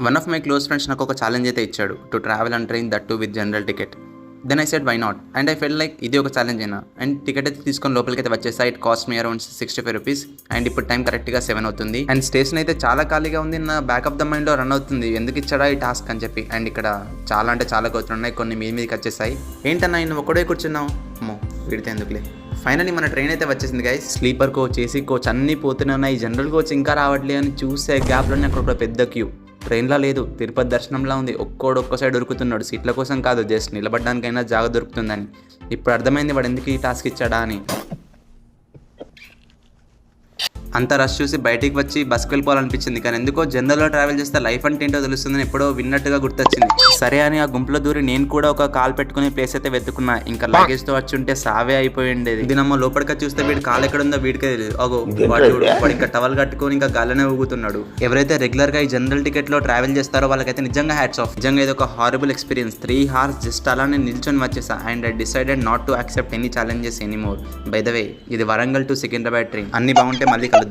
One of my close friends నాకు ఒక challenge అయితే ఇచ్చాడు to travel and train that too with general ticket. Then I said why not and I felt like ఇది ఒక challenge అయినా. And ticket అయితే తీసుకొని లోపలికి అయితే వచ్చేసా. It cost me around 65 rupees. And ఇప్పుడు టైం కరెక్ట్గా 7 అవుతుంది. అండ్ స్టేషన్ అయితే చాలా ఖాళీగా ఉంది. నా బ్యాక్ ఆఫ్ ద మైండ్లో రన్ అవుతుంది ఎందుకు ఇచ్చాడా ఈ టాస్క్ అని చెప్పి. అండ్ ఇక్కడ చాలా అంటే చాలా కోతులు ఉన్నాయి, కొన్ని మీదకి వచ్చేసాయి. ఏంటన్నా నేను ఒక్కడే కూర్చున్నావు, అమ్మో వీడితే ఎందుకులే. ఫైనల్లీ మన ట్రైన్ అయితే వచ్చేసింది guys. Sleeper coach, AC coach అన్నీ పోతూనే ఉన్నాయి. జనరల్ కోచ్ ఇంకా రావట్లే అని చూసే గ్యాప్లోనే అక్కడ ఒక పెద్ద క్యూ. ట్రైన్లా లేదు, తిరుపతి దర్శనంలా ఉంది. ఒక్క సైడ్ దొరుకుతున్నాడు. సీట్ల కోసం కాదు, జస్ట్ నిలబడడానికైనా జాగ దొరుకుతుందని. ఇప్పుడు అర్థమైంది వాడు ఎందుకు ఈ టాస్క్ ఇచ్చాడా అని. అంత రష్ చూసి బయటికి వచ్చి బస్కి వెళ్ళిపోవాలనిపించింది. కానీ ఎందుకో జనరల్లో ట్రావెల్ చేస్తే లైఫ్ అంటే ఏంటో తెలుస్తుందని ఎప్పుడో విన్నట్టుగా గుర్తొచ్చింది. సరే అని ఆ గుంపులో దూరి నేను కూడా ఒక కాల్ పెట్టుకునే ప్లేస్ అయితే వెతుకున్నా. ఇంకా లగేజ్తో వచ్చి ఉంటే సావే అయిపోయి ఉండేది. ఇది నమ్మ లోపలికి చూస్తే వీడి కాలు ఎక్కడ ఉందో వీడికే తెలియదు. అగో వాడు ఇంకా టవల్ కట్టుకొని ఇంకా గాలినే ఊగుతున్నాడు. ఎవరైతే రెగ్యులర్గా ఈ జనరల్ టికెట్లో ట్రావెల్ చేస్తారో వాళ్ళకైతే నిజంగా హ్యాట్స్ ఆఫ్. నిజంగా ఇది ఒక హారబుల్ ఎక్స్పీరియన్స్. 3 hours జస్ట్ అలానే నిల్చొని వచ్చేసా. And I decided not to accept any challenges anymore. By the way ఇది వరంగల్ టు సికింద్రాబాద్ ట్రైన్. అన్ని బాగుంటే మళ్ళీ కలుద్దాం.